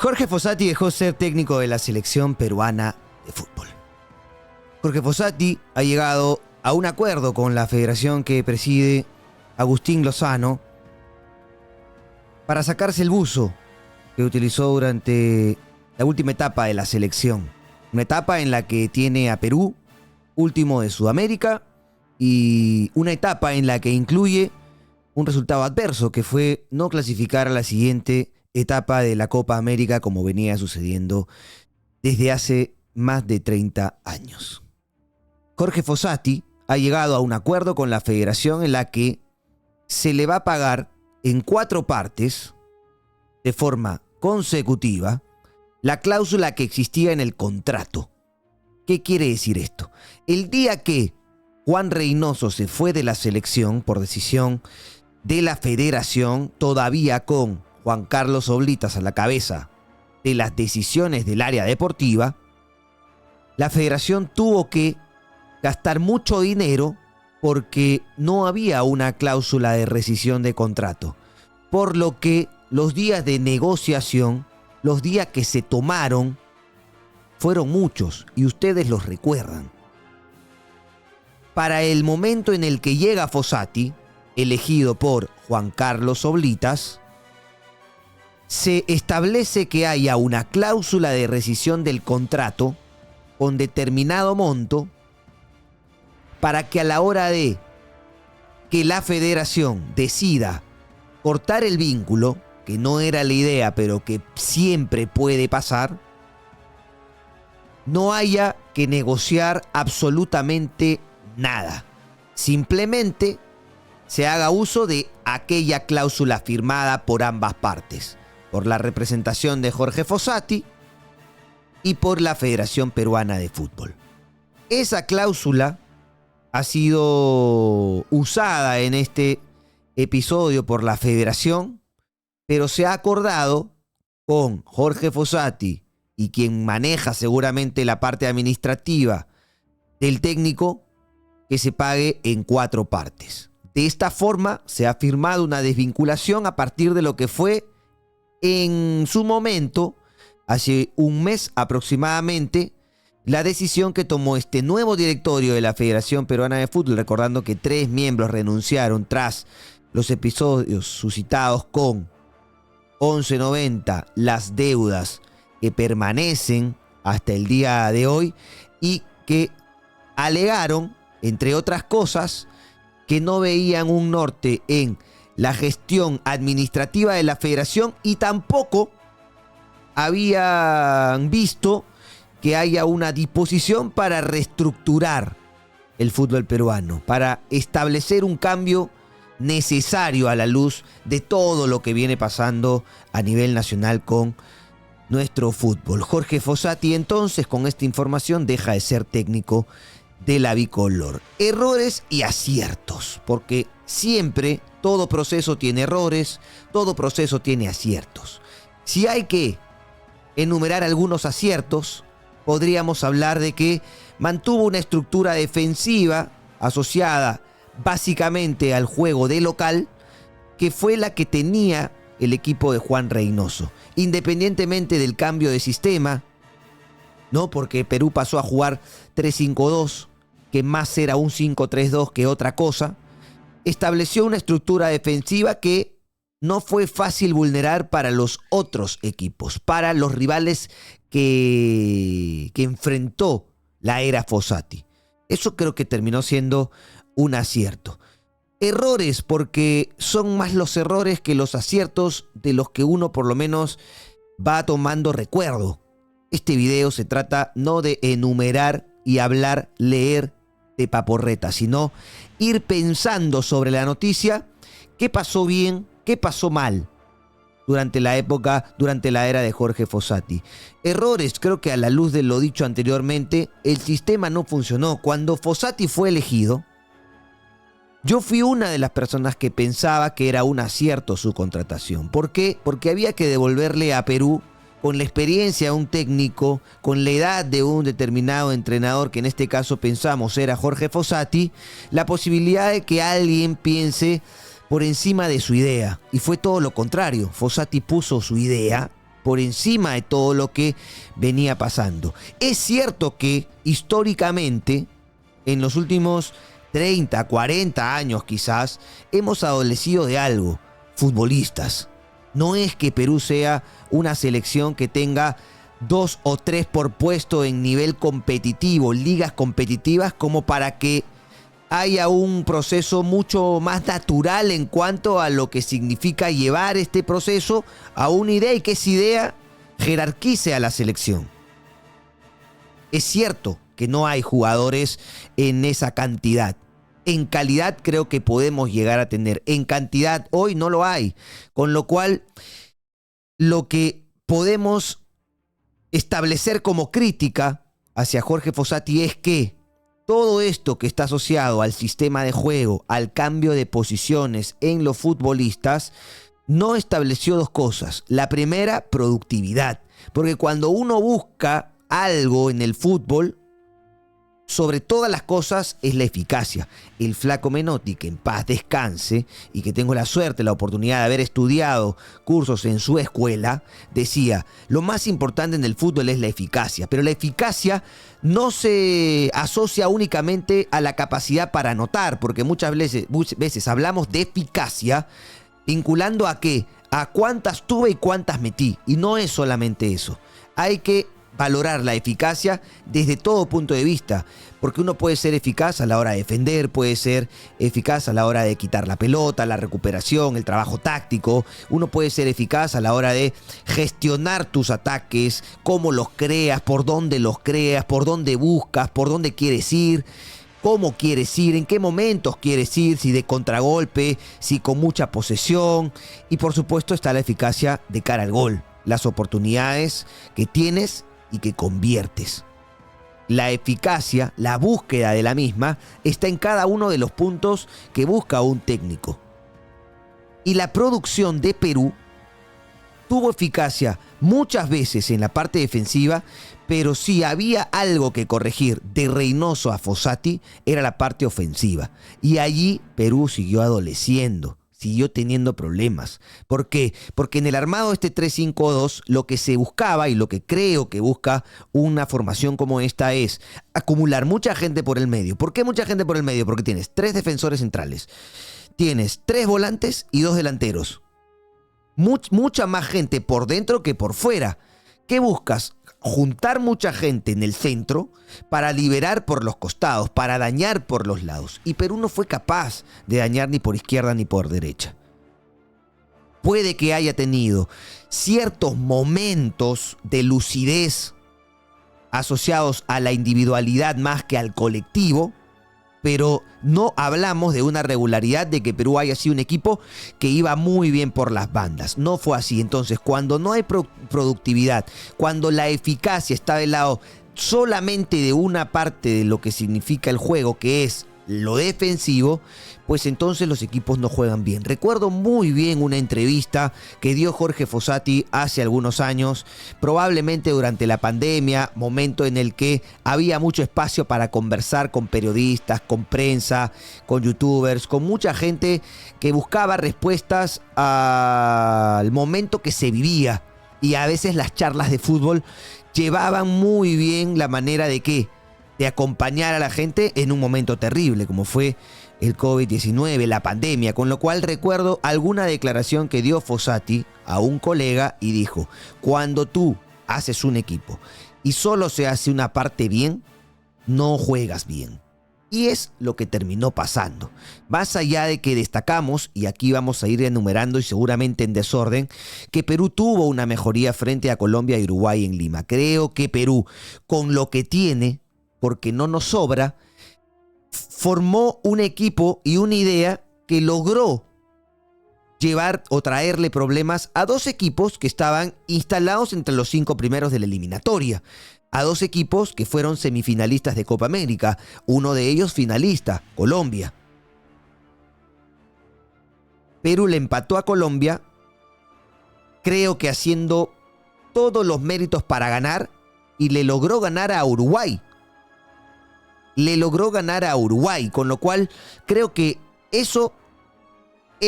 Jorge Fossati dejó ser técnico de la selección peruana de fútbol. Jorge Fossati ha llegado a un acuerdo con la federación que preside Agustín Lozano para sacarse el buzo que utilizó durante la última etapa de la selección. Una etapa en la que tiene a Perú último de Sudamérica y una etapa en la que incluye un resultado adverso que fue no clasificar a la siguiente etapa de la Copa América como venía sucediendo desde hace más de 30 años. Jorge Fossati ha llegado a un acuerdo con la federación en la que se le va a pagar en 4 partes de forma consecutiva la cláusula que existía en el contrato. ¿Qué quiere decir esto? El día que Juan Reynoso se fue de la selección por decisión de la federación, todavía con Juan Carlos Oblitas a la cabeza de las decisiones del área deportiva, la federación tuvo que gastar mucho dinero porque no había una cláusula de rescisión de contrato. Por lo que los días de negociación, los días que se tomaron, fueron muchos y ustedes los recuerdan. Para el momento en el que llega Fossati, elegido por Juan Carlos Oblitas, se establece que haya una cláusula de rescisión del contrato con determinado monto para que a la hora de que la federación decida cortar el vínculo, que no era la idea, pero que siempre puede pasar, no haya que negociar absolutamente nada. Simplemente se haga uso de aquella cláusula firmada por ambas partes, por la representación de Jorge Fossati y por la Federación Peruana de Fútbol. Esa cláusula ha sido usada en este episodio por la federación, pero se ha acordado con Jorge Fossati y quien maneja seguramente la parte administrativa del técnico que se pague en 4 partes. De esta forma se ha firmado una desvinculación a partir de lo que fue en su momento, hace un mes aproximadamente, la decisión que tomó este nuevo directorio de la Federación Peruana de Fútbol, recordando que 3 miembros renunciaron tras los episodios suscitados con 1190, las deudas que permanecen hasta el día de hoy y que alegaron, entre otras cosas, que no veían un norte en la gestión administrativa de la federación y tampoco habían visto que haya una disposición para reestructurar el fútbol peruano, para establecer un cambio necesario a la luz de todo lo que viene pasando a nivel nacional con nuestro fútbol. Jorge Fossati entonces con esta información deja de ser técnico de la bicolor. Errores y aciertos, porque siempre todo proceso tiene errores, todo proceso tiene aciertos. Si hay que enumerar algunos aciertos, podríamos hablar de que mantuvo una estructura defensiva asociada básicamente al juego de local, que fue la que tenía el equipo de Juan Reynoso. Independientemente del cambio de sistema, ¿no? Porque Perú pasó a jugar 3-5-2, que más era un 5-3-2 que otra cosa, estableció una estructura defensiva que no fue fácil vulnerar para los otros equipos, para los rivales que enfrentó la era Fossati. Eso creo que terminó siendo un acierto. Errores, porque son más los errores que los aciertos de los que uno por lo menos va tomando recuerdo. Este video se trata no de enumerar y hablar, leer de paporreta, sino ir pensando sobre la noticia, qué pasó bien, qué pasó mal durante la era de Jorge Fossati. Errores, creo que a la luz de lo dicho anteriormente, el sistema no funcionó. Cuando Fossati fue elegido, yo fui una de las personas que pensaba que era un acierto su contratación. ¿Por qué? Porque había que devolverle a Perú, con la experiencia de un técnico, con la edad de un determinado entrenador, que en este caso pensamos era Jorge Fossati, la posibilidad de que alguien piense por encima de su idea. Y fue todo lo contrario. Fossati puso su idea por encima de todo lo que venía pasando. Es cierto que históricamente, en los últimos 30, 40 años quizás, hemos adolecido de algo, futbolistas. No es que Perú sea una selección que tenga 2 o 3 por puesto en nivel competitivo, ligas competitivas, como para que haya un proceso mucho más natural en cuanto a lo que significa llevar este proceso a una idea y que esa idea jerarquice a la selección. Es cierto que no hay jugadores en esa cantidad. En calidad creo que podemos llegar a tener. En cantidad hoy no lo hay. Con lo cual, lo que podemos establecer como crítica hacia Jorge Fossati es que todo esto que está asociado al sistema de juego, al cambio de posiciones en los futbolistas, no estableció dos cosas. La primera, productividad. Porque cuando uno busca algo en el fútbol, sobre todas las cosas es la eficacia. El flaco Menotti, que en paz descanse y que tengo la suerte, la oportunidad de haber estudiado cursos en su escuela, decía, lo más importante en el fútbol es la eficacia, pero la eficacia no se asocia únicamente a la capacidad para anotar, porque muchas veces hablamos de eficacia vinculando a qué, a cuántas tuve y cuántas metí, y no es solamente eso. Hay que valorar la eficacia desde todo punto de vista, porque uno puede ser eficaz a la hora de defender, puede ser eficaz a la hora de quitar la pelota, la recuperación, el trabajo táctico, uno puede ser eficaz a la hora de gestionar tus ataques, cómo los creas, por dónde buscas, por dónde quieres ir, cómo quieres ir, en qué momentos quieres ir, si de contragolpe, si con mucha posesión, y por supuesto está la eficacia de cara al gol, las oportunidades que tienes y que conviertes. La eficacia, la búsqueda de la misma, está en cada uno de los puntos que busca un técnico. Y la producción de Perú tuvo eficacia muchas veces en la parte defensiva, pero si había algo que corregir de Reynoso a Fossati, era la parte ofensiva. Y allí Perú siguió adoleciendo, siguió teniendo problemas. ¿Por qué? Porque en el armado de este 3-5-2 lo que se buscaba y lo que creo que busca una formación como esta es acumular mucha gente por el medio. ¿Por qué mucha gente por el medio? Porque tienes 3 defensores centrales, tienes 3 volantes y 2 delanteros. Mucha más gente por dentro que por fuera. ¿Qué buscas? Juntar mucha gente en el centro para liberar por los costados, para dañar por los lados. Y Perú no fue capaz de dañar ni por izquierda ni por derecha. Puede que haya tenido ciertos momentos de lucidez asociados a la individualidad más que al colectivo, pero no hablamos de una regularidad de que Perú haya sido un equipo que iba muy bien por las bandas. No fue así. Entonces, cuando no hay productividad, cuando la eficacia está del lado solamente de una parte de lo que significa el juego, que es lo defensivo, pues entonces los equipos no juegan bien. Recuerdo muy bien una entrevista que dio Jorge Fossati hace algunos años, probablemente durante la pandemia, momento en el que había mucho espacio para conversar con periodistas, con prensa, con youtubers, con mucha gente que buscaba respuestas al momento que se vivía. Y a veces las charlas de fútbol llevaban muy bien la manera de acompañar a la gente en un momento terrible, como fue el COVID-19, la pandemia, con lo cual recuerdo alguna declaración que dio Fossati a un colega y dijo, cuando tú haces un equipo y solo se hace una parte bien, no juegas bien. Y es lo que terminó pasando. Más allá de que destacamos, y aquí vamos a ir enumerando y seguramente en desorden, que Perú tuvo una mejoría frente a Colombia y Uruguay en Lima. Creo que Perú, con lo que tiene, porque no nos sobra, formó un equipo y una idea que logró llevar o traerle problemas a 2 equipos que estaban instalados entre los 5 primeros de la eliminatoria. A 2 equipos que fueron semifinalistas de Copa América, uno de ellos finalista, Colombia. Perú le empató a Colombia, creo que haciendo todos los méritos para ganar, y le logró ganar a Uruguay. Con lo cual creo que eso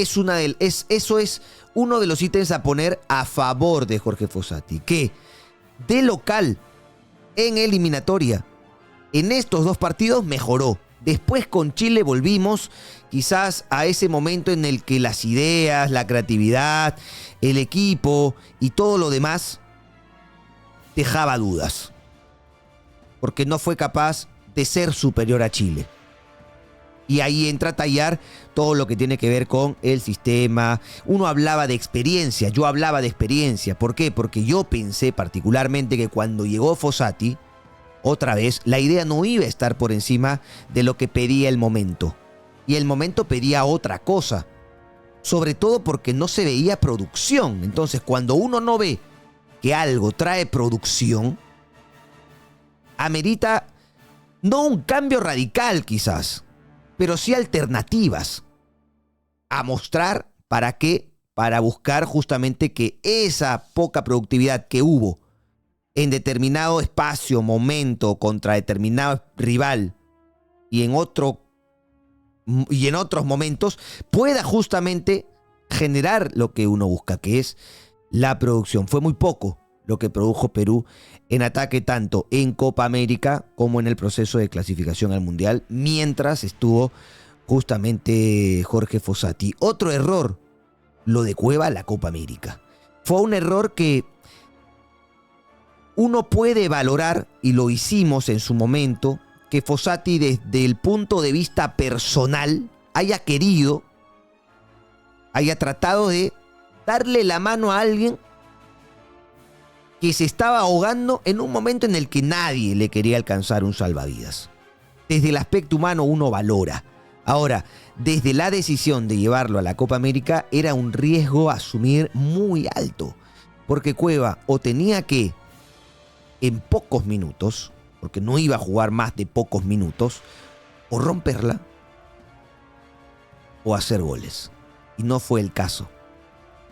eso es uno de los ítems a poner a favor de Jorge Fossati, que de local en eliminatoria, en estos 2 partidos mejoró. Después con Chile volvimos quizás a ese momento en el que las ideas, la creatividad, el equipo y todo lo demás dejaba dudas. Porque no fue capaz de ser superior a Chile. Y ahí entra a tallar todo lo que tiene que ver con el sistema. Uno hablaba de experiencia, yo hablaba de experiencia. ¿Por qué? Porque yo pensé particularmente que cuando llegó Fossati, otra vez, la idea no iba a estar por encima de lo que pedía el momento. Y el momento pedía otra cosa. Sobre todo porque no se veía producción. Entonces, cuando uno no ve que algo trae producción, amerita no un cambio radical quizás, pero sí alternativas a mostrar. ¿Para qué? Para buscar justamente que esa poca productividad que hubo en determinado espacio, momento, contra determinado rival y en otros momentos pueda justamente generar lo que uno busca, que es la producción. Fue muy poco lo que produjo Perú en ataque, tanto en Copa América como en el proceso de clasificación al Mundial, mientras estuvo justamente Jorge Fossati. Otro error, lo de Cueva a la Copa América. Fue un error que uno puede valorar, y lo hicimos en su momento, que Fossati desde el punto de vista personal haya tratado de darle la mano a alguien que se estaba ahogando en un momento en el que nadie le quería alcanzar un salvavidas. Desde el aspecto humano uno valora. Ahora, desde la decisión de llevarlo a la Copa América era un riesgo a asumir muy alto, porque Cueva o tenía que, en pocos minutos, porque no iba a jugar más de pocos minutos, o romperla o hacer goles. Y no fue el caso.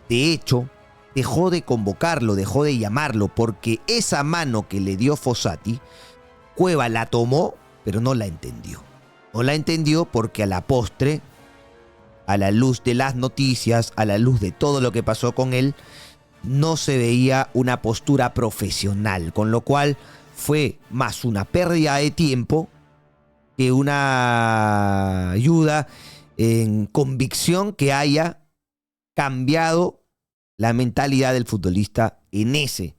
De hecho, dejó de convocarlo, dejó de llamarlo, porque esa mano que le dio Fossati, Cueva la tomó, pero no la entendió. No la entendió porque a la postre, a la luz de las noticias, a la luz de todo lo que pasó con él, no se veía una postura profesional, con lo cual fue más una pérdida de tiempo que una ayuda en convicción que haya cambiado la mentalidad del futbolista en ese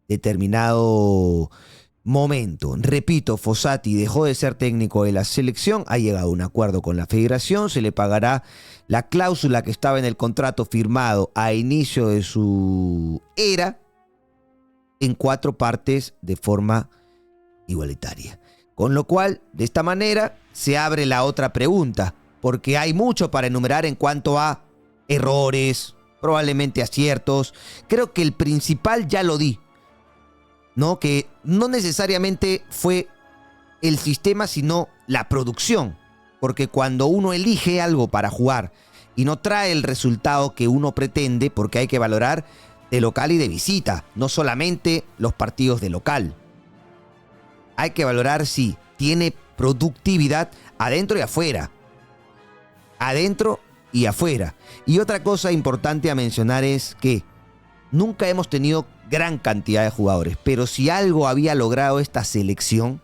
determinado momento. Repito, Fossati dejó de ser técnico de la selección, ha llegado a un acuerdo con la federación, se le pagará la cláusula que estaba en el contrato firmado a inicio de su era en 4 partes de forma igualitaria. Con lo cual, de esta manera, se abre la otra pregunta, porque hay mucho para enumerar en cuanto a errores, probablemente aciertos. Creo que el principal ya lo di, ¿no? Que no necesariamente fue el sistema, sino la producción. Porque cuando uno elige algo para jugar y no trae el resultado que uno pretende, porque hay que valorar de local y de visita, no solamente los partidos de local. Hay que valorar si tiene productividad adentro y afuera. Adentro y afuera. Y otra cosa importante a mencionar es que nunca hemos tenido gran cantidad de jugadores, pero si algo había logrado esta selección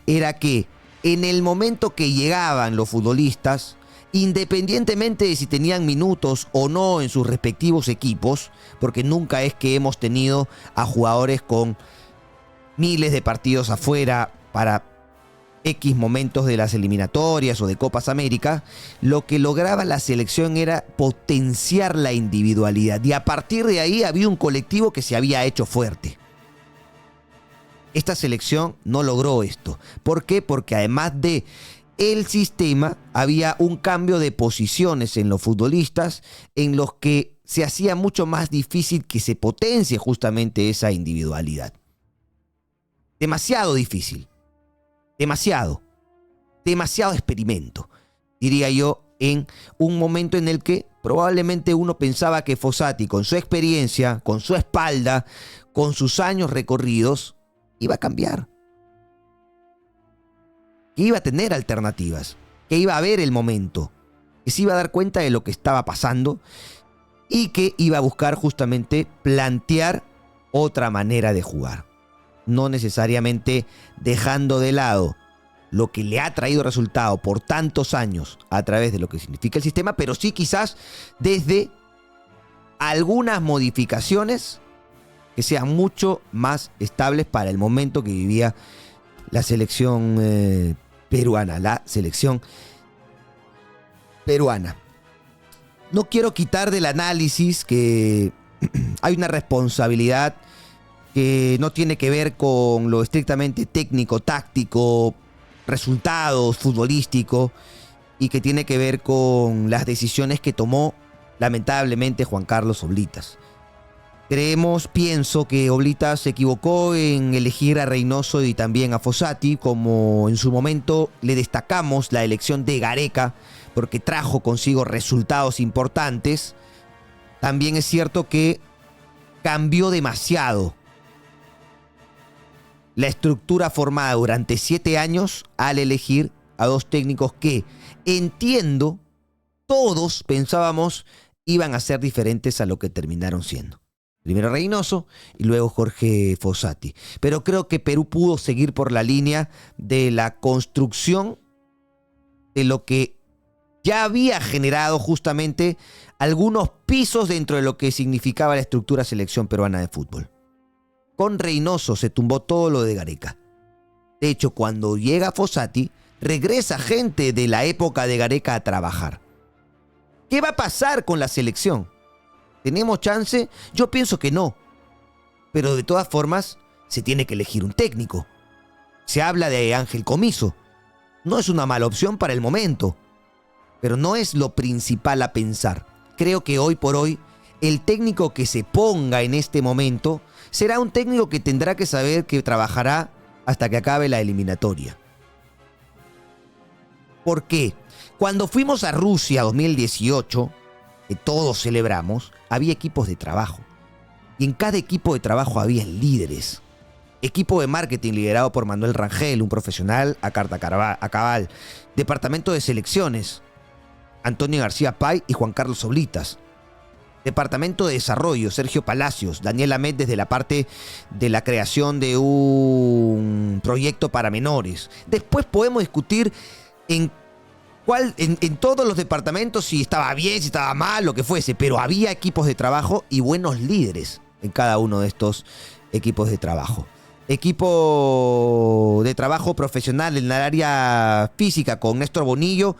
era que en el momento que llegaban los futbolistas, independientemente de si tenían minutos o no en sus respectivos equipos, porque nunca es que hemos tenido a jugadores con miles de partidos afuera para X momentos de las eliminatorias o de Copas América, lo que lograba la selección era potenciar la individualidad, y a partir de ahí había un colectivo que se había hecho fuerte. Esta selección no logró esto. ¿Por qué? Porque además de el sistema, había un cambio de posiciones en los futbolistas en los que se hacía mucho más difícil que se potencie justamente esa individualidad. Demasiado difícil. Demasiado experimento, diría yo, en un momento en el que probablemente uno pensaba que Fossati, con su experiencia, con su espalda, con sus años recorridos, iba a cambiar. Que iba a tener alternativas, que iba a ver el momento, que se iba a dar cuenta de lo que estaba pasando y que iba a buscar justamente plantear otra manera de jugar. No necesariamente dejando de lado lo que le ha traído resultado por tantos años a través de lo que significa el sistema, pero sí quizás desde algunas modificaciones que sean mucho más estables para el momento que vivía la selección peruana. La selección peruana. No quiero quitar del análisis que hay una responsabilidad que no tiene que ver con lo estrictamente técnico, táctico, resultados, futbolístico, y que tiene que ver con las decisiones que tomó lamentablemente Juan Carlos Oblitas. Pienso que Oblitas se equivocó en elegir a Reynoso y también a Fossati, como en su momento le destacamos la elección de Gareca, porque trajo consigo resultados importantes. También es cierto que cambió demasiado la estructura formada durante 7 años al elegir a 2 técnicos que, entiendo, todos pensábamos iban a ser diferentes a lo que terminaron siendo. Primero Reynoso y luego Jorge Fossati. Pero creo que Perú pudo seguir por la línea de la construcción de lo que ya había generado justamente algunos pisos dentro de lo que significaba la estructura selección peruana de fútbol. Con Reynoso se tumbó todo lo de Gareca. De hecho, cuando llega Fossati, regresa gente de la época de Gareca a trabajar. ¿Qué va a pasar con la selección? ¿Tenemos chance? Yo pienso que no. Pero de todas formas, se tiene que elegir un técnico. Se habla de Ángel Comiso. No es una mala opción para el momento, pero no es lo principal a pensar. Creo que hoy por hoy, el técnico que se ponga en este momento será un técnico que tendrá que saber que trabajará hasta que acabe la eliminatoria. ¿Por qué? Cuando fuimos a Rusia 2018, que todos celebramos, había equipos de trabajo. Y en cada equipo de trabajo había líderes. Equipo de marketing liderado por Manuel Rangel, un profesional a carta cabal. Departamento de selecciones, Antonio García Pay y Juan Carlos Oblitas. Departamento de desarrollo, Sergio Palacios, Daniel Amet desde la parte de la creación de un proyecto para menores. Después podemos discutir en todos los departamentos si estaba bien, si estaba mal, lo que fuese, pero había equipos de trabajo y buenos líderes en cada uno de estos equipos de trabajo. Equipo de trabajo profesional en el área física con Néstor Bonillo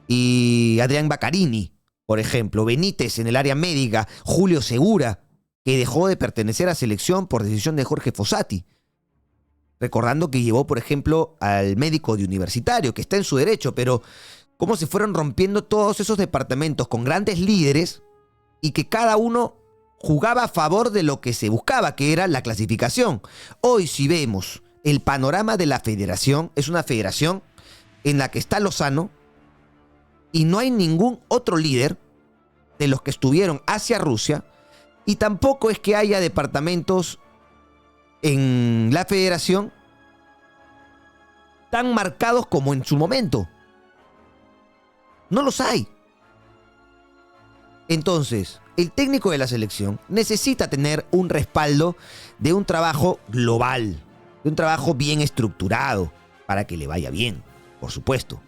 y Adrián Baccarini, por ejemplo. Benítez en el área médica, Julio Segura, que dejó de pertenecer a selección por decisión de Jorge Fossati. Recordando que llevó, por ejemplo, al médico de Universitario, que está en su derecho, pero cómo se fueron rompiendo todos esos departamentos con grandes líderes y que cada uno jugaba a favor de lo que se buscaba, que era la clasificación. Hoy, si vemos el panorama de la federación, es una federación en la que está Lozano y no hay ningún otro líder de los que estuvieron hacia Rusia, y tampoco es que haya departamentos en la federación tan marcados como en su momento. No los hay. Entonces, el técnico de la selección necesita tener un respaldo de un trabajo global, de un trabajo bien estructurado, para que le vaya bien, por supuesto.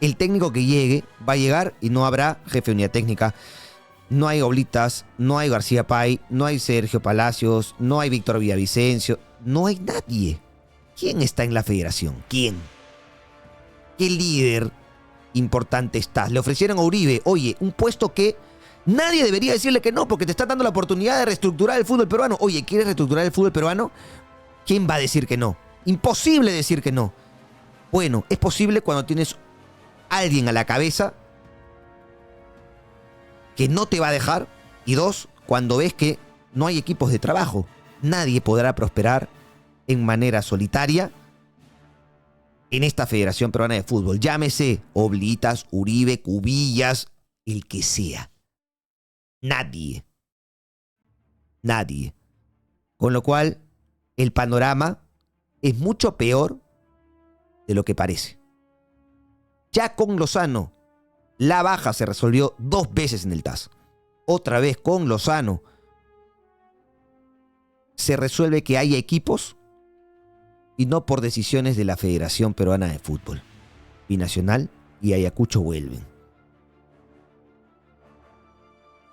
El técnico que llegue va a llegar y no habrá jefe de unidad técnica. No hay Oblitas, no hay García Pay, no hay Sergio Palacios, no hay Víctor Villavicencio, no hay nadie. ¿Quién está en la federación? ¿Quién? ¿Qué líder importante está? Le ofrecieron a Uribe, oye, un puesto que nadie debería decirle que no, porque te está dando la oportunidad de reestructurar el fútbol peruano. Oye, ¿quieres reestructurar el fútbol peruano? ¿Quién va a decir que no? Imposible decir que no. Bueno, es posible cuando tienes alguien a la cabeza que no te va a dejar, y 2, cuando ves que no hay equipos de trabajo. Nadie podrá prosperar en manera solitaria en esta Federación Peruana de Fútbol. Llámese Oblitas, Uribe, Cubillas, el que sea. Nadie. Nadie. Con lo cual, el panorama es mucho peor de lo que parece. Ya con Lozano La baja se resolvió 2 veces en el TAS. Otra vez con Lozano se resuelve que haya equipos y no por decisiones de la Federación Peruana de Fútbol. Binacional y Ayacucho vuelven.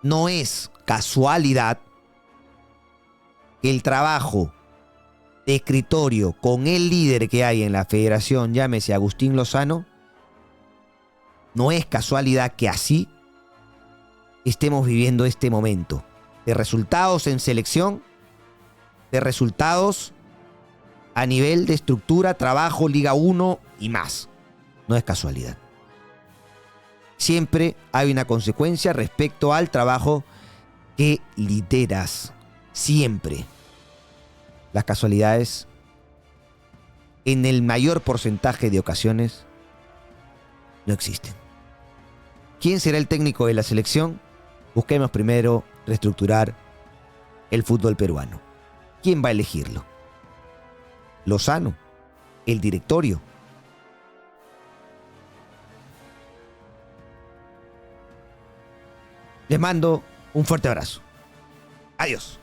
No es casualidad que el trabajo de escritorio con el líder que hay en la federación, llámese Agustín Lozano, no es casualidad que así estemos viviendo este momento de resultados en selección, de resultados a nivel de estructura, trabajo, Liga 1 y más. No es casualidad. Siempre hay una consecuencia respecto al trabajo que lideras. Siempre. Las casualidades, en el mayor porcentaje de ocasiones, no existen. ¿Quién será el técnico de la selección? Busquemos primero reestructurar el fútbol peruano. ¿Quién va a elegirlo? Lozano, el directorio. Les mando un fuerte abrazo. Adiós.